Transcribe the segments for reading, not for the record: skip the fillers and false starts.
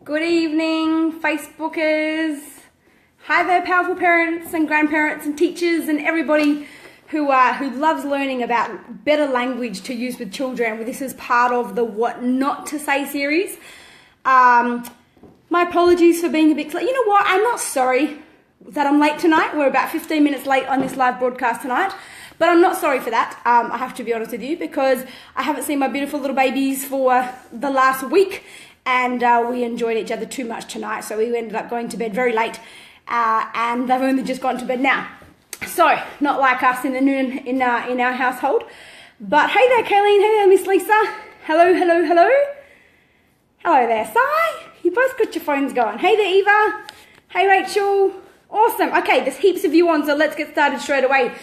Good evening, Facebookers. Hi there, powerful parents and grandparents and teachers and everybody who loves learning about better language to use with children. This is part of the What Not to Say series. My apologies for being a bit late. You know what? I'm not sorry that I'm late tonight. We're about 15 minutes late on this live broadcast tonight. But I'm not sorry for that, I have to be honest with you, because I haven't seen my beautiful little babies for the last week, and we enjoyed each other too much tonight, so we ended up going to bed very late, and they've only just gone to bed now. So, not like us in the noon in our household. But hey there, Kayleen. Hey there, Miss Lisa. Hello, hello, hello. Hello there, Si. You both got your phones going. Hey there, Eva. Hey, Rachel. Awesome. Okay, there's heaps of you on, so let's get started straight away.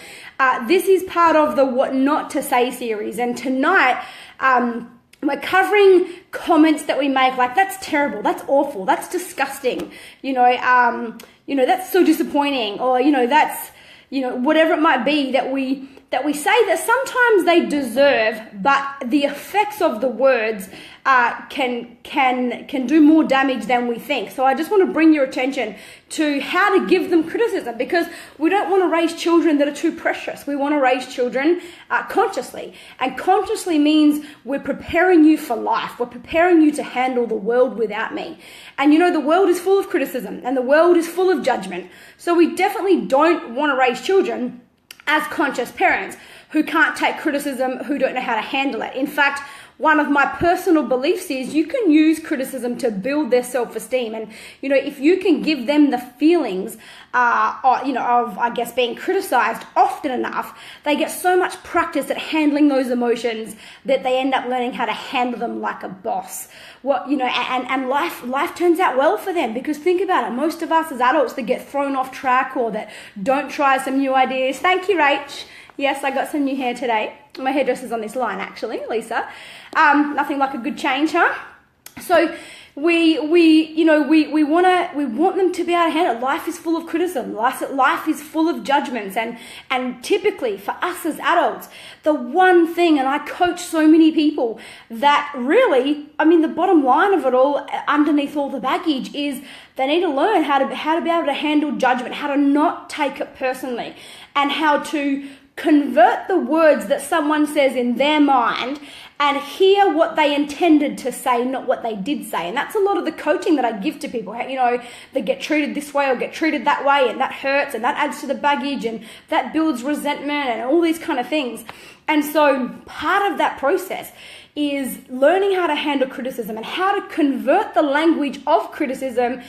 This is part of the What Not to Say series, and tonight we're covering comments that we make like, that's terrible, that's awful, that's disgusting, that's so disappointing, or that's, whatever it might be that we say that sometimes they deserve, but the effects of the words can do more damage than we think. So I just want to bring your attention to how to give them criticism, because we don't want to raise children that are too precious. We want to raise children consciously, and consciously means we're preparing you for life. We're preparing you to handle the world without me. And the world is full of criticism, and the world is full of judgment. So we definitely don't want to raise children as conscious parents who can't take criticism, who don't know how to handle it. In fact, one of my personal beliefs is you can use criticism to build their self-esteem. And, if you can give them the feelings, of being criticized often enough, they get so much practice at handling those emotions that they end up learning how to handle them like a boss. And life turns out well for them, because think about it. Most of us as adults that get thrown off track or that don't try some new ideas. Thank you, Rach. Yes, I got some new hair today. My hairdresser's on this line, actually, Lisa. Nothing like a good change, huh? So we want them to be able to handle it. Life is full of criticism. Life is full of judgments, and typically for us as adults, the one thing, and I coach so many people that really, the bottom line of it all, underneath all the baggage, is they need to learn how to be able to handle judgment, how to not take it personally, and how to convert the words that someone says in their mind and hear what they intended to say, not what they did say. And that's a lot of the coaching that I give to people. They get treated this way or get treated that way, and that hurts, and that adds to the baggage, and that builds resentment and all these kind of things. And so part of that process is learning how to handle criticism and how to convert the language of criticism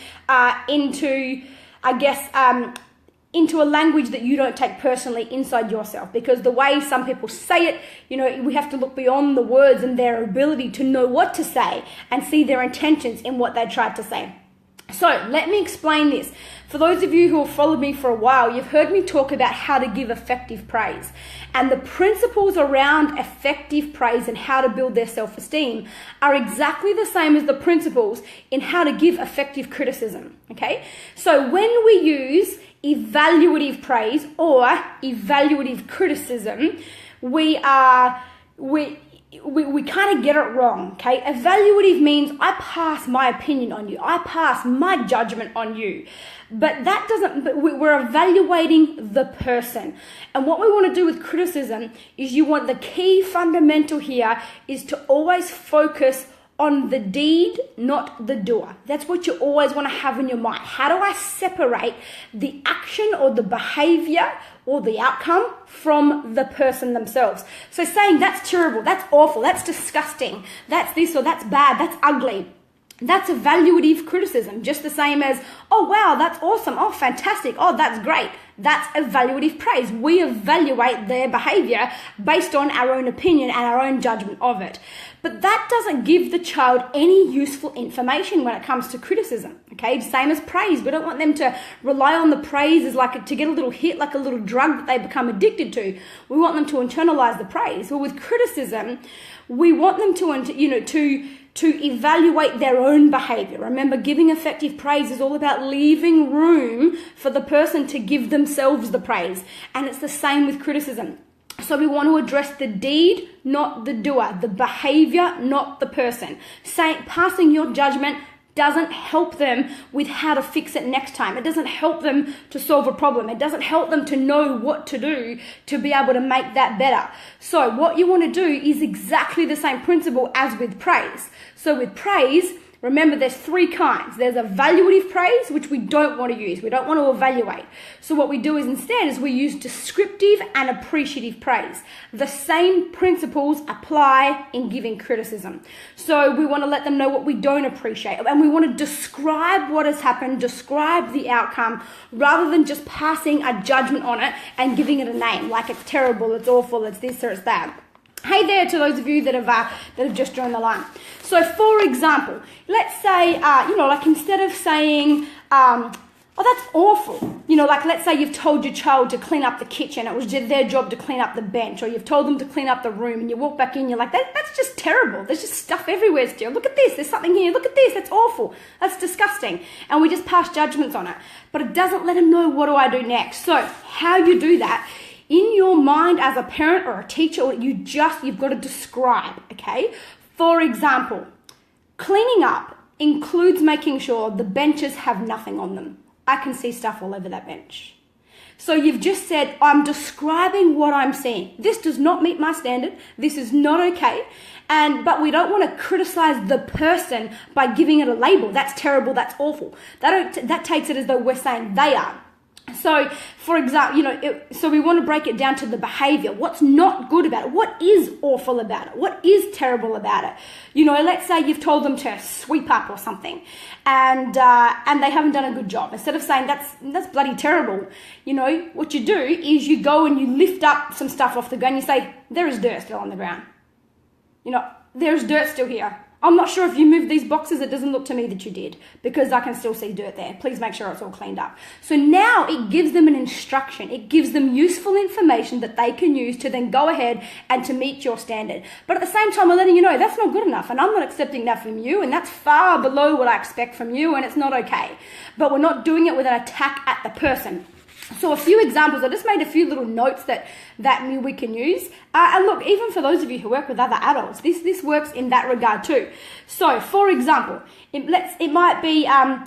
into a language that you don't take personally inside yourself. Because the way some people say it, we have to look beyond the words and their ability to know what to say and see their intentions in what they tried to say. So let me explain this. For those of you who have followed me for a while, you've heard me talk about how to give effective praise. And the principles around effective praise and how to build their self-esteem are exactly the same as the principles in how to give effective criticism, okay? So when we use evaluative praise or evaluative criticism, we kind of get it wrong, okay? Evaluative means I pass my opinion on you. I pass my judgment on you. But we're evaluating the person. And what we want to do with criticism is the key fundamental here is to always focus on the deed, not the doer. That's what you always want to have in your mind. How do I separate the action or the behavior or the outcome from the person themselves? So saying that's terrible, that's awful, that's disgusting, that's this or that's bad, that's ugly, that's evaluative criticism. Just the same as, oh wow, that's awesome, oh fantastic, oh that's great. That's evaluative praise. We evaluate their behavior based on our own opinion and our own judgment of it. But that doesn't give the child any useful information when it comes to criticism, okay? Same as praise. We don't want them to rely on the praise as to get a little hit, like a little drug that they become addicted to. We want them to internalize the praise. Well, with criticism, we want them to evaluate their own behavior. Remember, giving effective praise is all about leaving room for the person to give themselves the praise. And it's the same with criticism. So we want to address the deed, not the doer, the behavior, not the person. Passing your judgment, doesn't help them with how to fix it next time. It doesn't help them to solve a problem. It doesn't help them to know what to do to be able to make that better. So what you want to do is exactly the same principle as with praise. So with praise, remember, there's three kinds. There's evaluative praise, which we don't want to use. We don't want to evaluate. So what we do is instead is we use descriptive and appreciative praise. The same principles apply in giving criticism. So we want to let them know what we don't appreciate, and we want to describe what has happened, describe the outcome, rather than just passing a judgment on it and giving it a name, like it's terrible, it's awful, it's this or it's that. Hey there to those of you that have just joined the line. So, for example, let's say, like instead of saying, oh, that's awful. Like let's say you've told your child to clean up the kitchen. It was their job to clean up the bench, or you've told them to clean up the room, and you walk back in, you're like, that's just terrible. There's just stuff everywhere still. Look at this. There's something here. Look at this. That's awful. That's disgusting. And we just pass judgments on it. But it doesn't let them know, what do I do next? So how you do that, in your mind as a parent or a teacher, you've got to describe, okay? For example, cleaning up includes making sure the benches have nothing on them. I can see stuff all over that bench. So you've just said, I'm describing what I'm seeing. This does not meet my standard. This is not okay. But we don't want to criticize the person by giving it a label. That's terrible. That's awful. That takes it as though we're saying they are. So, for example, so we want to break it down to the behavior. What's not good about it? What is awful about it? What is terrible about it? Let's say you've told them to sweep up or something, and they haven't done a good job. Instead of saying that's bloody terrible, what you do is you go and you lift up some stuff off the ground. You say, there is dirt still on the ground. There's dirt still here. I'm not sure if you moved these boxes. It doesn't look to me that you did, because I can still see dirt there. Please make sure it's all cleaned up. So now it gives them an instruction. It gives them useful information that they can use to then go ahead and to meet your standard. But at the same time, we're letting you know that's not good enough, and I'm not accepting that from you, and that's far below what I expect from you, and it's not okay. But we're not doing it with an attack at the person. So a few examples, I just made a few little notes that we can use. And look, even for those of you who work with other adults, this works in that regard too. So, for example, it might be, I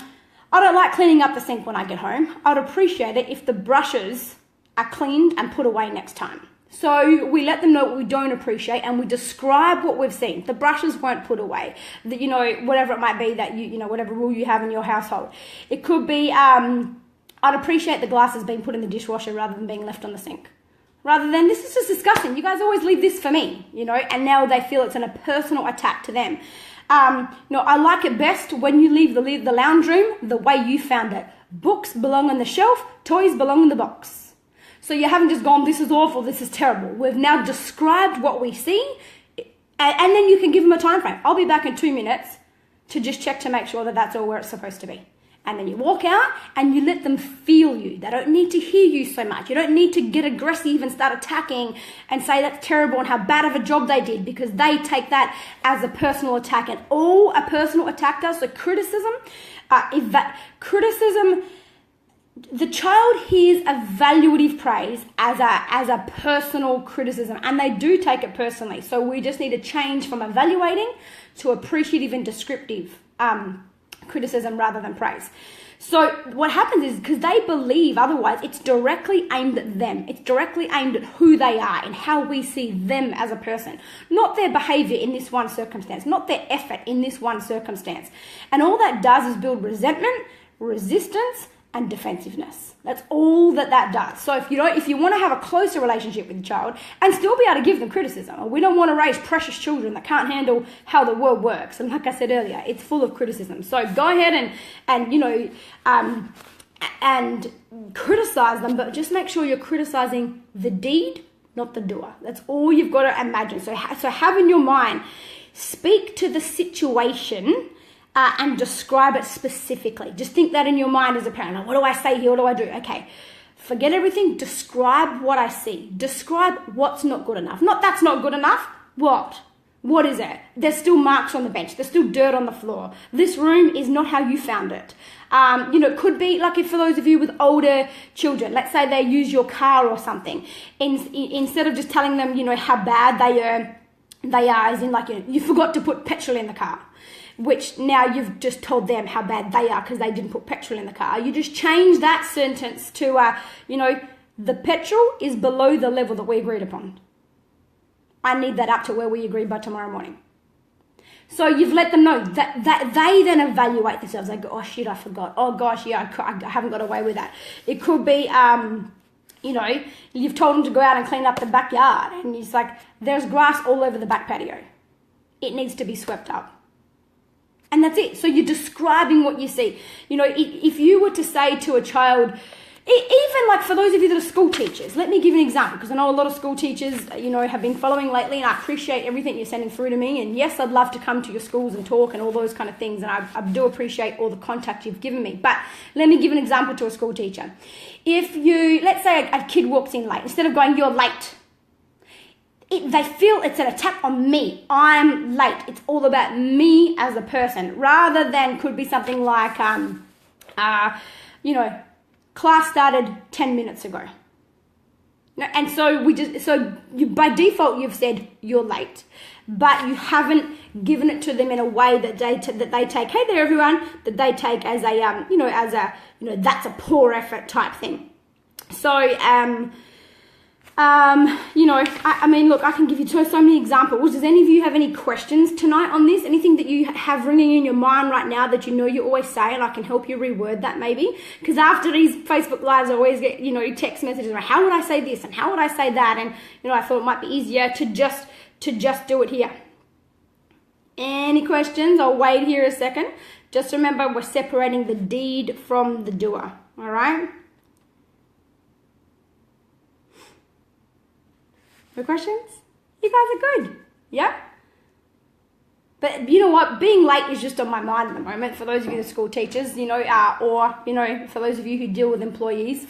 don't like cleaning up the sink when I get home. I'd appreciate it if the brushes are cleaned and put away next time. So we let them know what we don't appreciate, and we describe what we've seen. The brushes weren't put away. Whatever it might be that whatever rule you have in your household. It could be, I'd appreciate the glasses being put in the dishwasher rather than being left on the sink. Rather than, this is just disgusting. You guys always leave this for me, and now they feel it's a personal attack to them. I like it best when you leave the lounge room the way you found it. Books belong on the shelf, toys belong in the box. So you haven't just gone, this is awful, this is terrible. We've now described what we see, and then you can give them a time frame. I'll be back in 2 minutes to just check to make sure that that's all where it's supposed to be. And then you walk out and you let them feel you. They don't need to hear you so much. You don't need to get aggressive and start attacking and say that's terrible and how bad of a job they did, because they take that as a personal attack. And all a personal attack does, so criticism, the child hears evaluative praise as a personal criticism, and they do take it personally. So we just need to change from evaluating to appreciative and descriptive criticism rather than praise. So what happens is, because they believe otherwise, it's directly aimed at them. It's directly aimed at who they are and how we see them as a person, not their behavior in this one circumstance, not their effort in this one circumstance. And all that does is build resentment, resistance, and defensiveness. That's all that does. So if you want to have a closer relationship with the child and still be able to give them criticism, we don't want to raise precious children that can't handle how the world works. And like I said earlier, it's full of criticism. So go ahead and criticize them, but just make sure you're criticizing the deed, not the doer. That's all you've got to imagine. So have in your mind, speak to the situation and describe it specifically. Just think that in your mind as a parent. Like, what do I say here? What do I do? Okay, forget everything. Describe what I see. Describe what's not good enough. Not that's not good enough. What? What is it? There's still marks on the bench. There's still dirt on the floor. This room is not how you found it. It could be like, if for those of you with older children, let's say they use your car or something. Instead of just telling them, how bad they are, as in like, you forgot to put petrol in the car. which now you've just told them how bad they are because they didn't put petrol in the car. You just change that sentence to, the petrol is below the level that we agreed upon. I need that up to where we agreed by tomorrow morning. So you've let them know that they then evaluate themselves. They go, oh shit, I forgot. Oh gosh, yeah, I haven't got away with that. It could be, you've told them to go out and clean up the backyard, and it's like, there's grass all over the back patio. It needs to be swept up. And that's it. So you're describing what you see. If you were to say to a child, even like for those of you that are school teachers, let me give you an example, because I know a lot of school teachers, have been following lately, and I appreciate everything you're sending through to me. And yes, I'd love to come to your schools and talk and all those kind of things. And I do appreciate all the contact you've given me. But let me give an example to a school teacher. If let's say a kid walks in late, instead of going, you're late, they feel it's an attack on me. I'm late. It's all about me as a person, rather than could be something like, class started 10 minutes ago. And so by default, you've said you're late, but you haven't given it to them in a way that they take, hey there everyone, that they take as that's a poor effort type thing. So, look, I can give you so many examples. Does any of you have any questions tonight on this? Anything that you have ringing in your mind right now that you always say, and I can help you reword that maybe? Because after these Facebook Lives, I always get, text messages like, how would I say this and how would I say that? And, I thought it might be easier to just do it here. Any questions? I'll wait here a second. Just remember, we're separating the deed from the doer, all right? No questions? You guys are good. Yeah? But you know what? Being late is just on my mind at the moment for those of you that are school teachers, for those of you who deal with employees.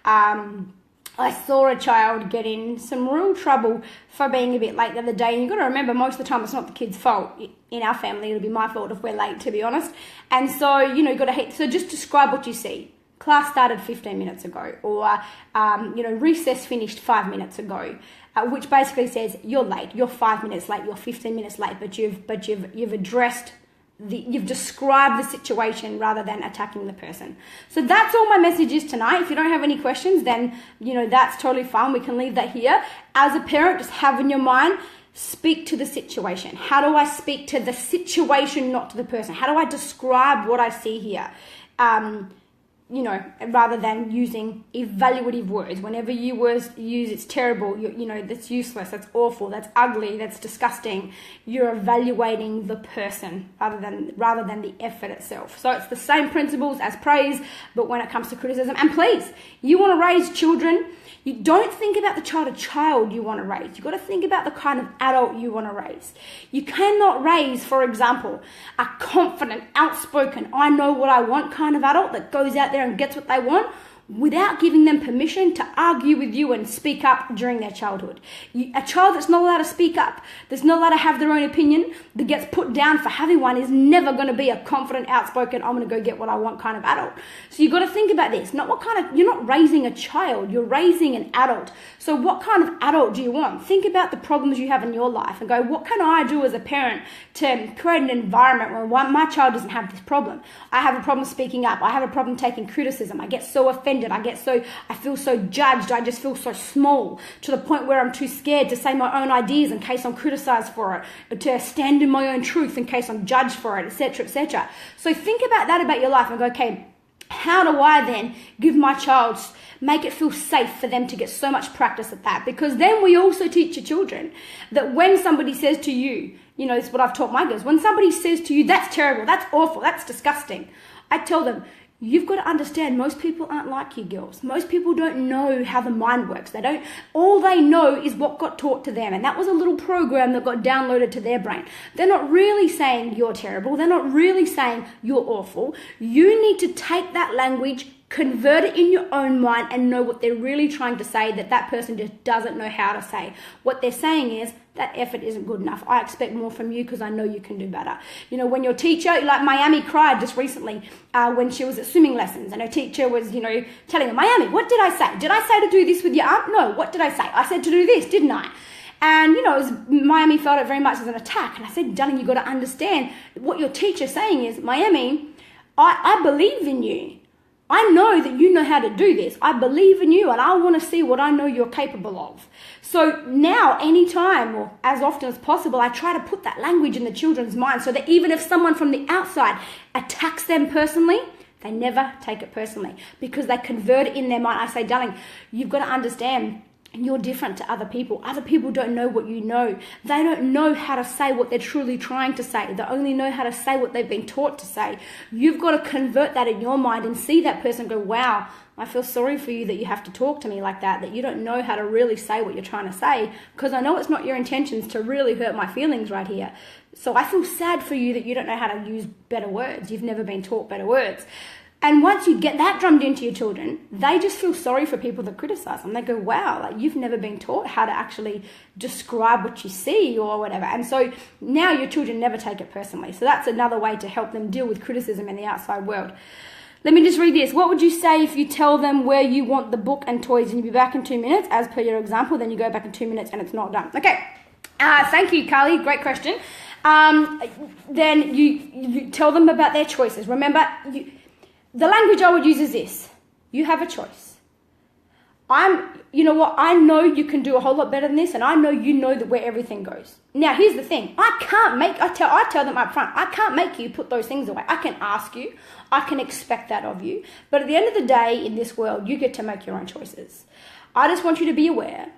I saw a child get in some real trouble for being a bit late the other day. And you've got to remember, most of the time it's not the kid's fault. In our family, it'll be my fault if we're late, to be honest. And so, so just describe what you see. Class started 15 minutes ago, or, recess finished 5 minutes ago. Which basically says you're late, you're 5 minutes late, you're 15 minutes late, but you've addressed you've described the situation rather than attacking the person. So that's all my message is tonight. If you don't have any questions, then that's totally fine. We can leave that here. As a parent, just have in your mind, speak to the situation. How do I speak to the situation, not to the person? How do I describe what I see here? Rather than using evaluative words. Whenever you use it's terrible, that's useless, that's awful, that's ugly, that's disgusting, you're evaluating the person rather than the effort itself. So it's the same principles as praise, but when it comes to criticism. And please, you want to raise children, you don't think about the child you want to raise. You've got to think about the kind of adult you want to raise. You cannot raise, for example, a confident, outspoken, I know what I want kind of adult that goes out there and gets what they want without giving them permission to argue with you and speak up during their childhood. A child that's not allowed to speak up, that's not allowed to have their own opinion, that gets put down for having one, is never going to be a confident, outspoken, I'm going to go get what I want kind of adult. So you've got to think about this. You're not raising a child, you're raising an adult. So what kind of adult do you want? Think about the problems you have in your life and go, what can I do as a parent to create an environment where my child doesn't have this problem? I have a problem speaking up. I have a problem taking criticism. I get so offended. I feel so judged. I just feel so small to the point where I'm too scared to say my own ideas in case I'm criticized for it, to stand in my own truth in case I'm judged for it, etc., etc. So think about that about your life and go, okay, how do I then give my child, make it feel safe for them to get so much practice at that? Because then we also teach your children that when somebody says to you, it's what I've taught my girls, when somebody says to you, that's terrible, that's awful, that's disgusting, I tell them, you've got to understand, most people aren't like you girls. Most people don't know how the mind works. All they know is what got taught to them. And that was a little program that got downloaded to their brain. They're not really saying you're terrible. They're not really saying you're awful. You need to take that language, convert it in your own mind, and know what they're really trying to say that person just doesn't know how to say. What they're saying is, that effort isn't good enough. I expect more from you because I know you can do better. When your teacher, like Miami cried just recently when she was at swimming lessons, and her teacher was, telling her, Miami, what did I say? Did I say to do this with your arm? No, what did I say? I said to do this, didn't I? And, Miami felt it very much as an attack. And I said, darling, you've got to understand what your teacher's saying is, Miami, I believe in you. I know that you know how to do this. I believe in you and I want to see what I know you're capable of. So now, anytime or as often as possible, I try to put that language in the children's mind so that even if someone from the outside attacks them personally, they never take it personally because they convert it in their mind. I say, darling, you've got to understand you're different to other people. Other people don't know what you know. They don't know how to say what they're truly trying to say. They only know how to say what they've been taught to say. You've got to convert that in your mind and see that person go, wow, I feel sorry for you that you have to talk to me like that you don't know how to really say what you're trying to say, because I know it's not your intentions to really hurt my feelings right here. So I feel sad for you that you don't know how to use better words. You've never been taught better words. And once you get that drummed into your children, they just feel sorry for people that criticize them. They go, wow, you've never been taught how to actually describe what you see or whatever. And so now your children never take it personally. So that's another way to help them deal with criticism in the outside world. Let me just read this. What would you say if you tell them where you want the book and toys and you'll be back in 2 minutes, as per your example, then you go back in 2 minutes and it's not done? Okay. Thank you, Carly. Great question. Then you tell them about their choices. Remember, the language I would use is this. You have a choice. You know what? I know you can do a whole lot better than this, and I know you know that where everything goes. Now, here's the thing. I tell them up front, I can't make you put those things away. I can ask you. I can expect that of you. But at the end of the day, in this world, you get to make your own choices. I just want you to be aware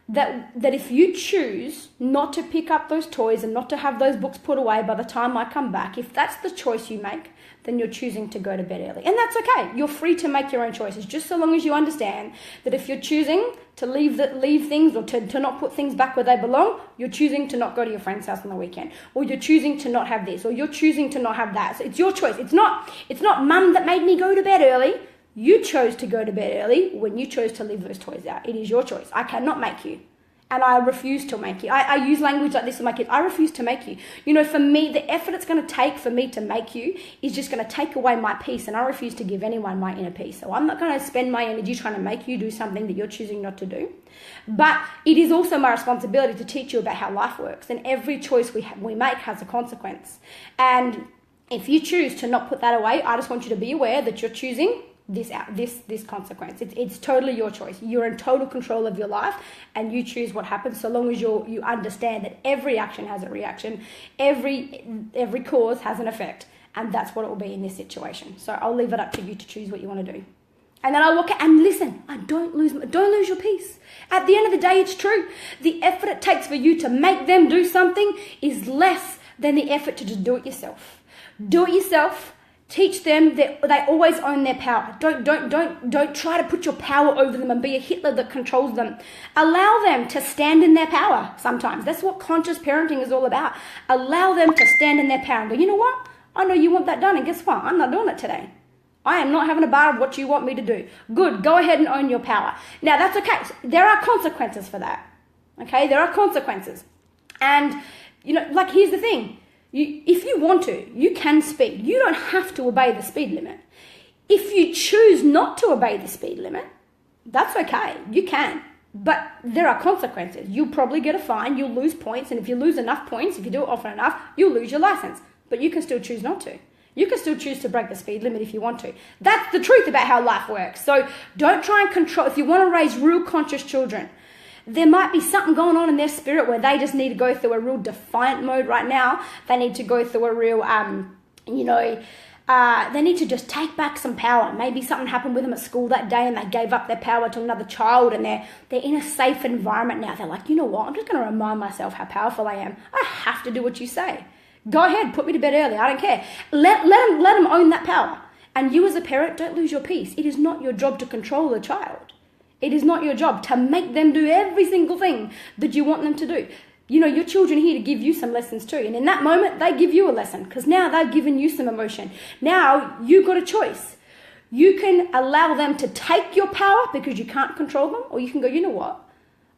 that if you choose not to pick up those toys and not to have those books put away by the time I come back, if that's the choice you make, then you're choosing to go to bed early. And that's okay. You're free to make your own choices, just so long as you understand that if you're choosing to leave things or to not put things back where they belong, you're choosing to not go to your friend's house on the weekend, or you're choosing to not have this, or you're choosing to not have that. So it's your choice. It's not mum that made me go to bed early. You chose to go to bed early when you chose to leave those toys out. It is your choice. I cannot make you. And I refuse to make you. I use language like this with my kids. I refuse to make you. For me, the effort it's going to take for me to make you is just going to take away my peace. And I refuse to give anyone my inner peace. So I'm not going to spend my energy trying to make you do something that you're choosing not to do. But it is also my responsibility to teach you about how life works. And every choice we make has a consequence. And if you choose to not put that away, I just want you to be aware that you're choosing this consequence. It's totally your choice. You're in total control of your life and you choose what happens, so long as you understand that every action has a reaction, every cause has an effect, and that's what it will be in this situation. So I'll leave it up to you to choose what you want to do. And then I walk out and listen. Don't lose your peace. At the end of the day, it's true. The effort it takes for you to make them do something is less than the effort to just do it yourself. Do it yourself. Teach them that they always own their power. Don't try to put your power over them and be a Hitler that controls them. Allow them to stand in their power sometimes. That's what conscious parenting is all about. Allow them to stand in their power and go, you know what? I know you want that done, and guess what? I'm not doing it today. I am not having a bar of what you want me to do. Good, go ahead and own your power. Now, that's okay. There are consequences for that. Okay, there are consequences. And, here's the thing. If you want to, you can speed. You don't have to obey the speed limit. If you choose not to obey the speed limit, that's okay. You can. But there are consequences. You'll probably get a fine. You'll lose points. And if you lose enough points, if you do it often enough, you'll lose your license. But you can still choose not to. You can still choose to break the speed limit if you want to. That's the truth about how life works. So don't try and control. If you want to raise real conscious children, there might be something going on in their spirit where they just need to go through a real defiant mode right now. They need to go through a real, they need to just take back some power. Maybe something happened with them at school that day and they gave up their power to another child, and they're in a safe environment now. They're like, you know what? I'm just going to remind myself how powerful I am. I have to do what you say. Go ahead, put me to bed early. I don't care. Let them own that power. And you as a parent, don't lose your peace. It is not your job to control the child. It is not your job to make them do every single thing that you want them to do. Your children are here to give you some lessons too. And in that moment, they give you a lesson because now they've given you some emotion. Now you've got a choice. You can allow them to take your power because you can't control them, or you can go, you know what?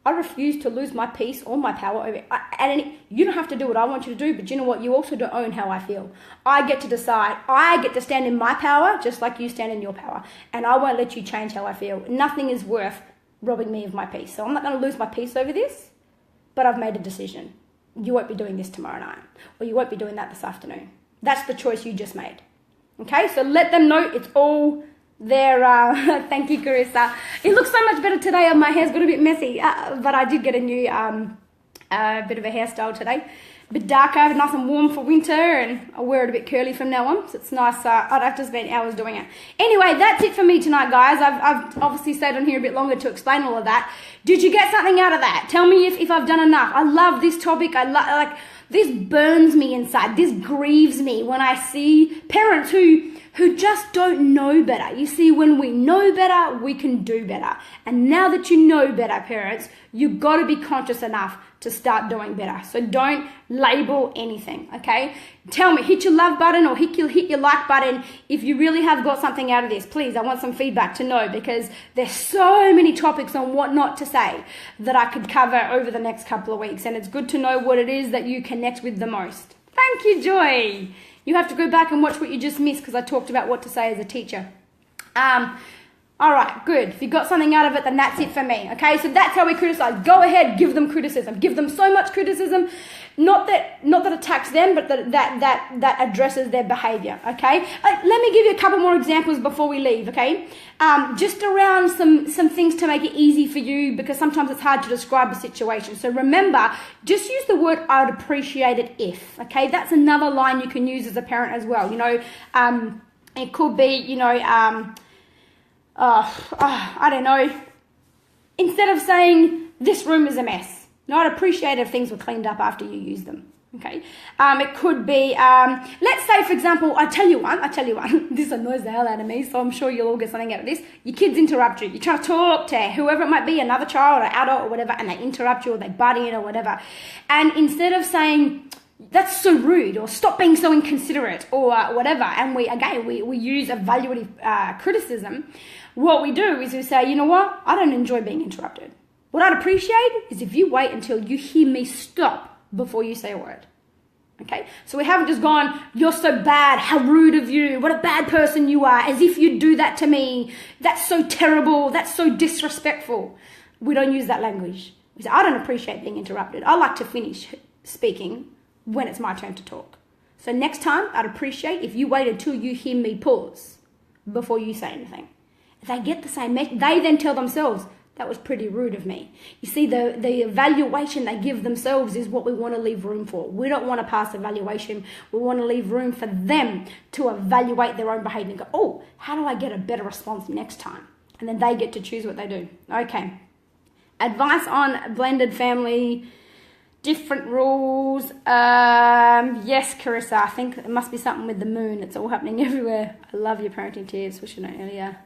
I refuse to lose my peace or my power over it. And you don't have to do what I want you to do, but you know what? You also don't own how I feel. I get to decide. I get to stand in my power just like you stand in your power. And I won't let you change how I feel. Nothing is worth robbing me of my peace. So I'm not going to lose my peace over this. but I've made a decision. You won't be doing this tomorrow night, or you won't be doing that this afternoon. That's the choice you just made. Okay, so let them know it's all there. Thank you, Carissa. It looks so much better today. My hair's got a bit messy, but I did get a new bit of a hairstyle today. A bit darker, nice and warm for winter, and I'll wear it a bit curly from now on, so it's nice. I don't have to spend hours doing it. Anyway, that's it for me tonight, guys. I've obviously stayed on here a bit longer to explain all of that. Did you get something out of that? Tell me if I've done enough. I love this topic. Like this burns me inside. This grieves me when I see parents who just don't know better. You see, when we know better, we can do better. And now that you know better, parents, you've got to be conscious enough to start doing better. So don't label anything, okay? Tell me, hit your love button or hit your like button if you really have got something out of this. Please, I want some feedback to know, because there's so many topics on what not to say that I could cover over the next couple of weeks, and it's good to know what it is that you connect with the most. Thank you, Joy. You have to go back and watch what you just missed, because I talked about what to say as a teacher. All right, good. If you got something out of it, then that's it for me. Okay, so that's how we criticize. Go ahead, give them criticism. Give them so much criticism, not that attacks them, but that addresses their behavior. Okay. Let me give you a couple more examples before we leave. Okay, just around some things to make it easy for you, because sometimes it's hard to describe a situation. So remember, just use the word "I'd appreciate it if." Okay, that's another line you can use as a parent as well. You know, it could be, I don't know, instead of saying this room is a mess, I'd appreciate if things were cleaned up after you use them. Okay. It could be, let's say, for example, I tell you one, this annoys the hell out of me, so I'm sure you'll all get something out of this. Your kids interrupt you. You're trying to talk to whoever it might be, another child or adult or whatever, and they interrupt you or they butt in or whatever. And instead of saying, that's so rude, or stop being so inconsiderate, or whatever, and we use evaluative criticism, what we do is we say, you know what, I don't enjoy being interrupted. What I'd appreciate is if you wait until you hear me stop before you say a word. Okay, so we haven't just gone, you're so bad, how rude of you, what a bad person you are, as if you'd do that to me, that's so terrible, that's so disrespectful. We don't use that language. We say, I don't appreciate being interrupted. I like to finish speaking when it's my turn to talk. So next time, I'd appreciate if you wait until you hear me pause before you say anything. They get the same message. They then tell themselves, that was pretty rude of me. You see, the evaluation they give themselves is what we want to leave room for. We don't want to pass evaluation. We want to leave room for them to evaluate their own behavior and go, oh, how do I get a better response next time? And then they get to choose what they do. Okay. Advice on blended family, different rules. Yes, Carissa, I think it must be something with the moon. It's all happening everywhere. I love your parenting tips, which you know earlier.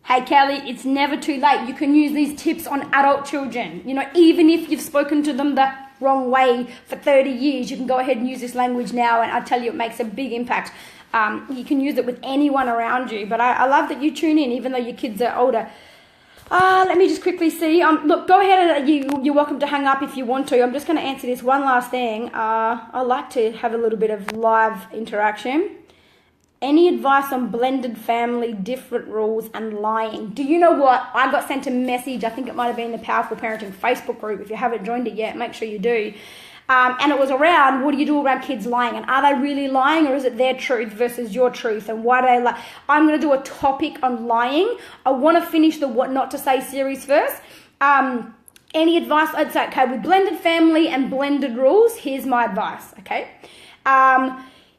Hey, Kelly, it's never too late. You can use these tips on adult children. You know, even if you've spoken to them the wrong way for 30 years, you can go ahead and use this language now, and I tell you, it makes a big impact. You can use it with anyone around you, but I love that you tune in, even though your kids are older. Let me just quickly see. Look, go ahead and you're welcome to hang up if you want to. I'm just going to answer this one last thing. I like to have a little bit of live interaction. Any advice on blended family, different rules, and lying? Do you know what? I got sent a message. I think it might have been the Powerful Parenting Facebook group. If you haven't joined it yet, make sure you do. And it was around, what do you do around kids lying? And are they really lying, or is it their truth versus your truth? And why do they lie? I'm going to do a topic on lying. I want to finish the What Not to Say series first. Any advice? I'd say, okay, with blended family and blended rules, here's my advice, okay?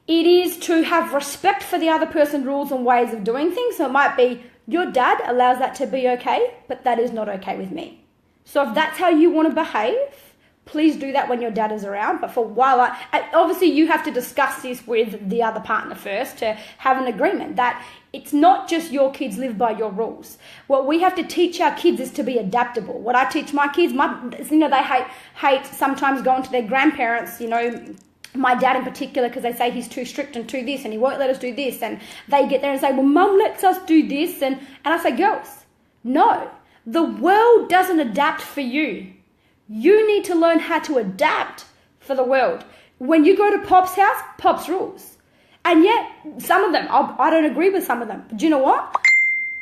It is to have respect for the other person's rules and ways of doing things. So it might be, your dad allows that to be okay, but that is not okay with me. So if that's how you want to behave, please do that when your dad is around. But for a while, obviously you have to discuss this with the other partner first to have an agreement that it's not just your kids live by your rules. What we have to teach our kids is to be adaptable. What I teach my kids, they hate sometimes going to their grandparents, my dad in particular, because they say he's too strict and too this and he won't let us do this, and they get there and say, well, mum lets us do this, and I say, girls, no, the world doesn't adapt for you. You need to learn how to adapt for the world. When you go to Pop's house, Pop's rules. And yet, some of them, I don't agree with some of them, but do you know what?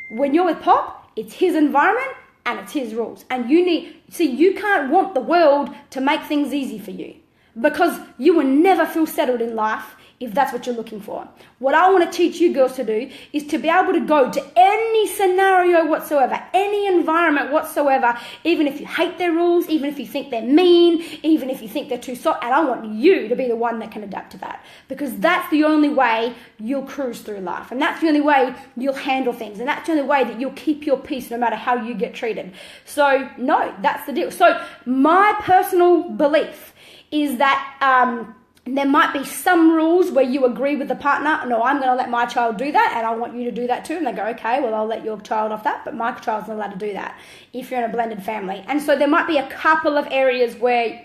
When you're with Pop, it's his environment, and it's his rules. And you can't want the world to make things easy for you, because you will never feel settled in life if that's what you're looking for. What I want to teach you girls to do is to be able to go to any scenario whatsoever, any environment whatsoever, even if you hate their rules, even if you think they're mean, even if you think they're too soft, and I want you to be the one that can adapt to that, because that's the only way you'll cruise through life, and that's the only way you'll handle things, and that's the only way that you'll keep your peace no matter how you get treated. So no, that's the deal. So my personal belief is that there might be some rules where you agree with the partner, no, I'm going to let my child do that and I want you to do that too. And they go, okay, well, I'll let your child off that, but my child's not allowed to do that if you're in a blended family. And so there might be a couple of areas where,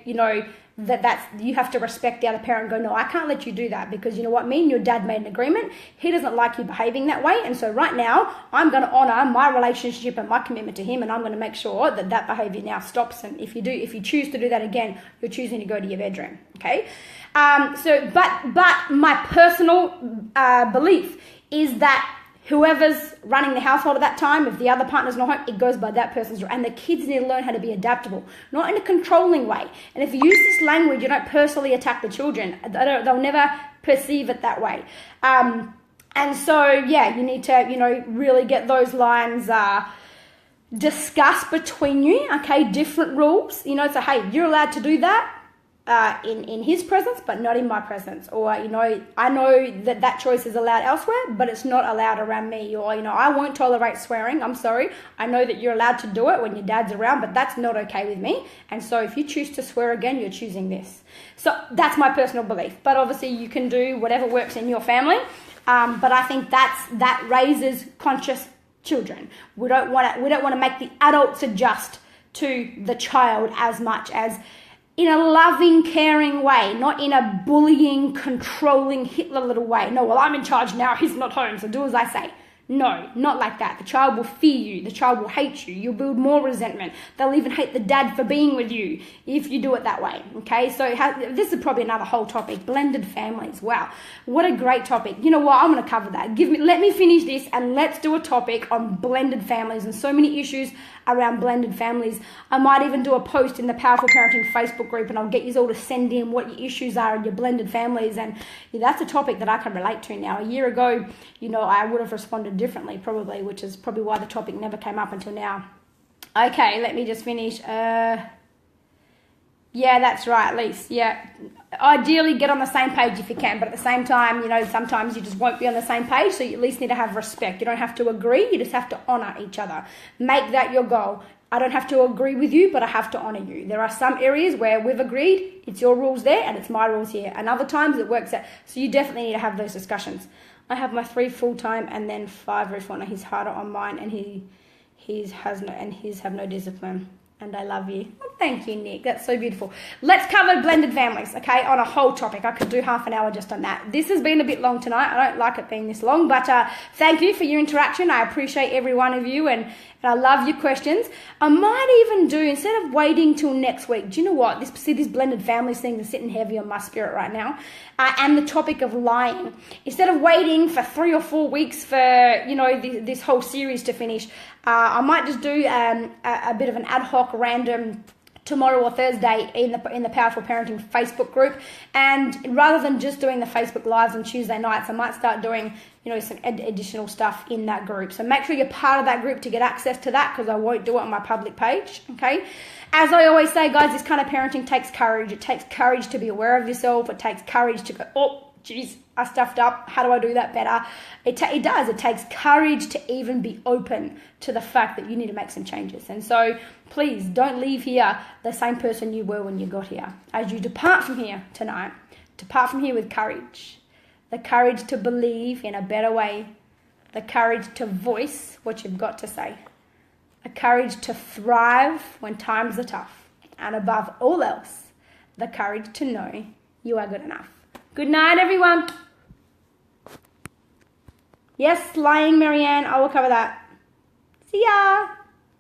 that's you have to respect the other parent and go, no, I can't let you do that, because you know what, me and your dad made an agreement. He doesn't like you behaving that way. And so right now I'm going to honor my relationship and my commitment to him, and I'm going to make sure that that behavior now stops. And if you choose to do that again, you're choosing to go to your bedroom. Okay. But my personal belief is that whoever's running the household at that time, if the other partner's not home, it goes by that person's rule. And the kids need to learn how to be adaptable, not in a controlling way. And if you use this language, you don't personally attack the children. They'll never perceive it that way. And so, yeah, you need to, really get those lines discussed between you, okay? Different rules, so, hey, you're allowed to do that in his presence, but not in my presence. Or, I know that choice is allowed elsewhere, but it's not allowed around me. Or, I won't tolerate swearing. I'm sorry. I know that you're allowed to do it when your dad's around, but that's not okay with me. And so if you choose to swear again, you're choosing this. So that's my personal belief. But obviously you can do whatever works in your family. But I think that raises conscious children. We don't want to make the adults adjust to the child as much as in a loving, caring way, not in a bullying, controlling, Hitler little way. No, well, I'm in charge now, he's not home, so do as I say. No, not like that. The child will fear you. The child will hate you. You'll build more resentment. They'll even hate the dad for being with you if you do it that way, okay? So this is probably another whole topic, blended families. Wow, what a great topic. You know what? I'm going to cover that. Let me finish this and let's do a topic on blended families and so many issues around blended families. I might even do a post in the Powerful Parenting Facebook group, and I'll get you all to send in what your issues are in your blended families. And that's a topic that I can relate to now. A year ago, I would have responded differently probably, which is probably why the topic never came up until now. Okay, let me just finish. Yeah, that's right, Lise. Yeah. Ideally, get on the same page if you can, but at the same time, sometimes you just won't be on the same page, so you at least need to have respect. You don't have to agree, you just have to honor each other. Make that your goal. I don't have to agree with you, but I have to honor you. There are some areas where we've agreed, it's your rules there, and it's my rules here. And other times it works out. So you definitely need to have those discussions. I have my 3 full-time and then 5 reformer. He's harder on mine, and his have no discipline. And I love you. Oh, thank you, Nick. That's so beautiful. Let's cover blended families, okay, on a whole topic. I could do half an hour just on that. This has been a bit long tonight. I don't like it being this long, but thank you for your interaction. I appreciate every one of you, and I love your questions. I might even do, instead of waiting till next week, do you know what? This blended families thing is sitting heavy on my spirit right now. And the topic of lying. Instead of waiting for 3 or 4 weeks for, this whole series to finish, I might just do a bit of an ad hoc random tomorrow or Thursday in the Powerful Parenting Facebook group. And rather than just doing the Facebook Lives on Tuesday nights, I might start doing, some additional stuff in that group. So make sure you're part of that group to get access to that, because I won't do it on my public page, okay? As I always say, guys, this kind of parenting takes courage. It takes courage to be aware of yourself. It takes courage to go, oh, geez, I stuffed up. How do I do that better? It does. It takes courage to even be open to the fact that you need to make some changes. And so please don't leave here the same person you were when you got here. As you depart from here tonight, depart from here with courage. The courage to believe in a better way. The courage to voice what you've got to say. The courage to thrive when times are tough. And above all else, the courage to know you are good enough. Good night, everyone. Yes, lying, Marianne. I will cover that. See ya.